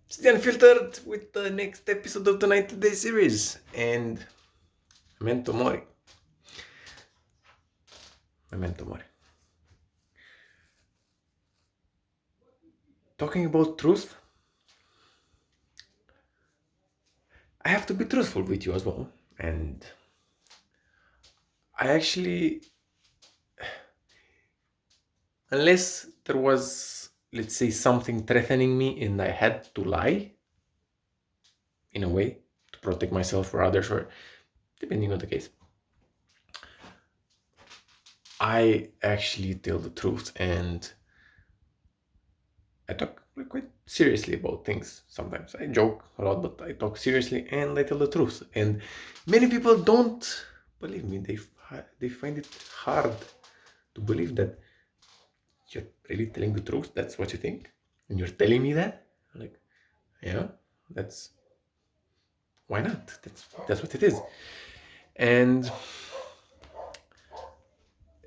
It's the Unfiltered with the next episode of the 90-day series. And Memento Mori. Memento Mori. Talking about truth, I have to be truthful with you as well. And I actually, unless there was, let's say, something threatening me and I had to lie, in a way, to protect myself or others, or depending on the case, I actually tell the truth. And I talk quite seriously about things. Sometimes I joke a lot, but I talk seriously and I tell the truth. And many people don't believe me. They find it hard to believe that you're really telling the truth. That's what you think, and you're telling me that. I'm like, yeah, that's why not? That's what it is. And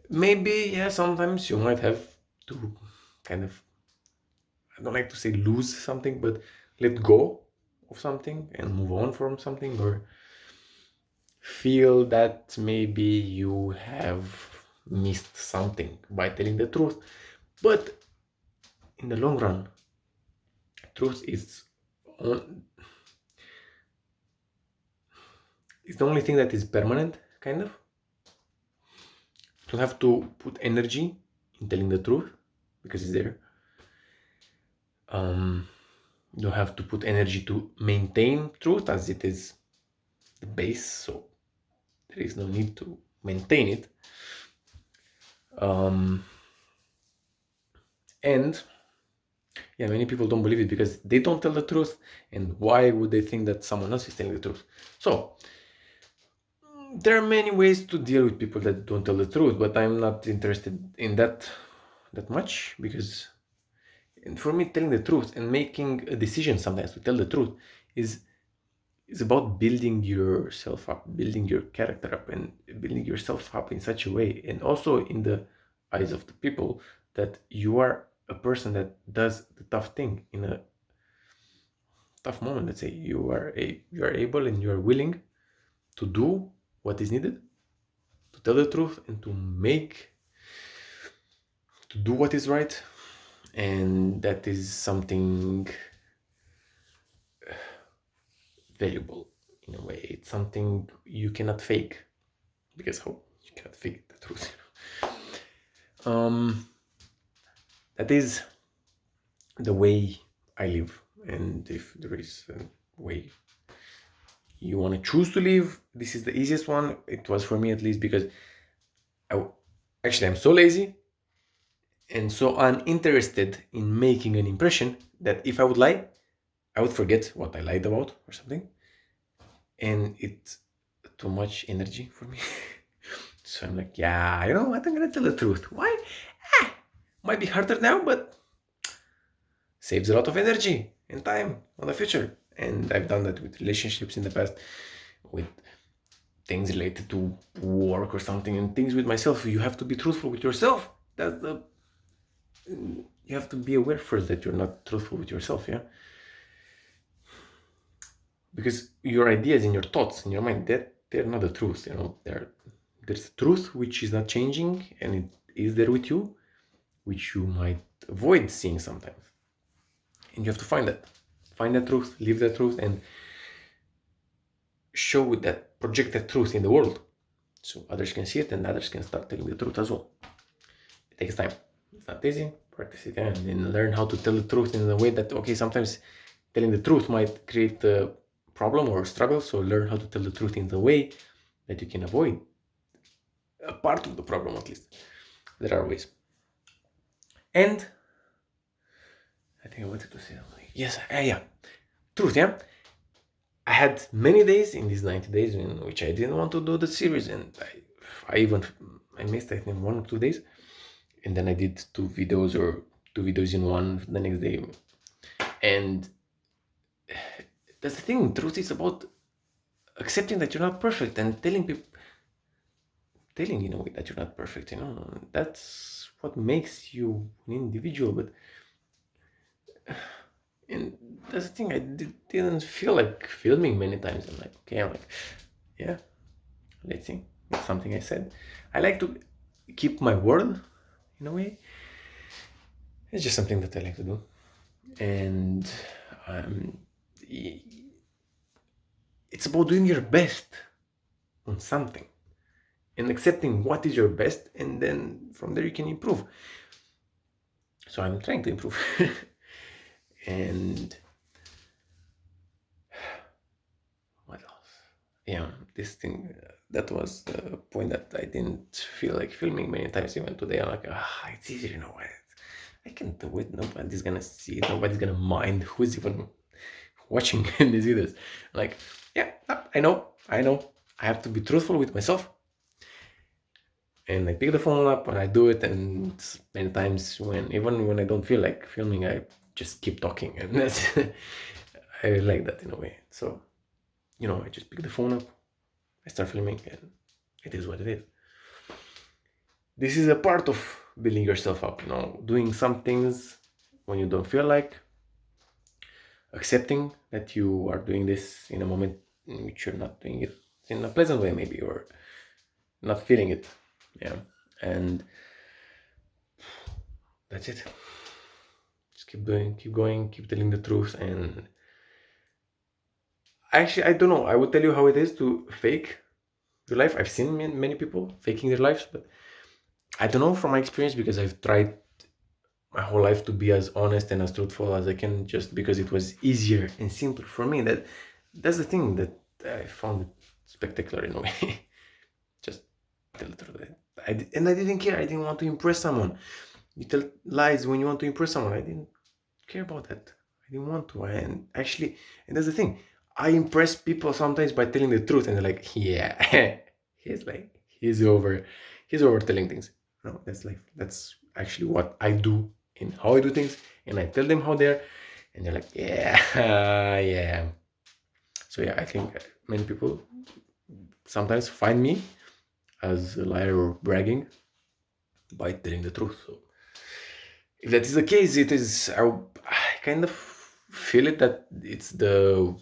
maybe yeah, sometimes you might have to kind of, I don't like to say lose something, but let go of something and move on from something, or feel that maybe you have missed something by telling the truth. But in the long run, truth is on, it's the only thing that is permanent, kind of. You have to put energy in telling the truth because it's there. You have to put energy to maintain truth as it is the base, so there is no need to maintain it. And yeah, many people don't believe it because they don't tell the truth. And why would they think that someone else is telling the truth? So there are many ways to deal with people that don't tell the truth, but I'm not interested in that much, because and for me, telling the truth and making a decision sometimes to tell the truth is about building yourself up, building your character up, and building yourself up in such a way, and also in the eyes of the people, that you are a person that does the tough thing in a tough moment. Let's say you are able and you are willing to do what is needed to tell the truth and to do what is right. And that is something valuable in a way. It's something you cannot fake, because how you cannot fake the truth. That is the way I live. And if there is a way you want to choose to live, this is the easiest one. It was for me, at least, because I'm so lazy and so uninterested in making an impression that if I would lie, I would forget what I lied about or something, and it's too much energy for me. So I'm like, yeah, you know what? I'm gonna tell the truth. Why? Might be harder now, but saves a lot of energy and time on the future. And I've done that with relationships in the past, with things related to work or something, and things with myself. You have to be truthful with yourself. You have to be aware first that you're not truthful with yourself, yeah? Because your ideas and your thoughts in your mind, that they're not the truth, you know. There's truth which is not changing, and it is there with you, which you might avoid seeing sometimes. And you have to find that truth, live that truth, and show that, project that truth in the world, so others can see it and others can start telling the truth as well. It takes time. It's not easy. Practice it and then learn how to tell the truth in a way that, okay, sometimes telling the truth might create a problem or a struggle. So learn how to tell the truth in the way that you can avoid a part of the problem, at least. There are ways. And I think I wanted to say something. Yes, yeah. Truth, yeah. I had many days in these 90 days in which I didn't want to do the series, and I missed, I think, 1 or 2 days, and then I did two videos in one the next day. And that's the thing. Truth is about accepting that you're not perfect and telling in a way that you're not perfect. You know, that's what makes you an individual. But and that's the thing. I didn't feel like filming many times. I'm like, okay, I'm like, yeah, let's see. It's something I said. I like to keep my word in a way. It's just something that I like to do. And um, it's about doing your best on something and accepting what is your best, and then from there you can improve. So I'm trying to improve. And what else? Yeah, this thing, that was the point that I didn't feel like filming many times. Even today, I'm like, it's easier, you know what? I can do it. Nobody's gonna see it. Nobody's gonna mind who's even watching these videos. Like, yeah, I know. I have to be truthful with myself. And I pick the phone up and I do it. And many times, even when I don't feel like filming, I just keep talking. And that's I like that in a way. So, I just pick the phone up, I start filming, and it is what it is. This is a part of building yourself up, doing some things when you don't feel like, accepting that you are doing this in a moment in which you're not doing it in a pleasant way, maybe, or not feeling it. Yeah. And that's it. Just keep doing, keep going, keep telling the truth. And actually, I don't know, I would tell you how it is to fake your life. I've seen many people faking their lives, but I don't know from my experience, because I've tried my whole life to be as honest and as truthful as I can, just because it was easier and simpler for me. That's the thing that I found it spectacular in a way. Just tell the truth. And I didn't care. I didn't want to impress someone. You tell lies when you want to impress someone. I didn't care about that. I didn't want to. And actually, and that's the thing. I impress people sometimes by telling the truth, and they're like, yeah, he's over telling things. No, that's actually what I do and how I do things, and I tell them how they're, and they're like, yeah, yeah. So yeah, I think many people sometimes find me as a liar or bragging by telling the truth. So if that is the case, I kind of feel it, that it's the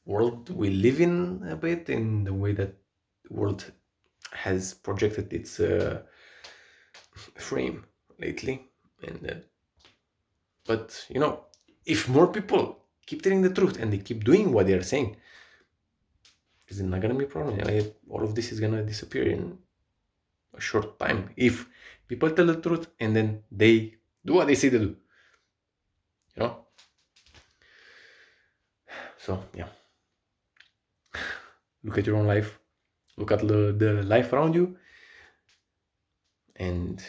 world we live in a bit, in the way that the world has projected its frame lately. And but if more people keep telling the truth and they keep doing what they are saying, it's not gonna be a problem. All of this is gonna disappear in a short time if people tell the truth and then they do what they say they do. So yeah, look at your own life, look at the life around you, and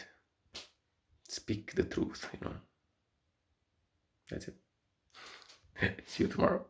speak the truth. That's it. See you tomorrow.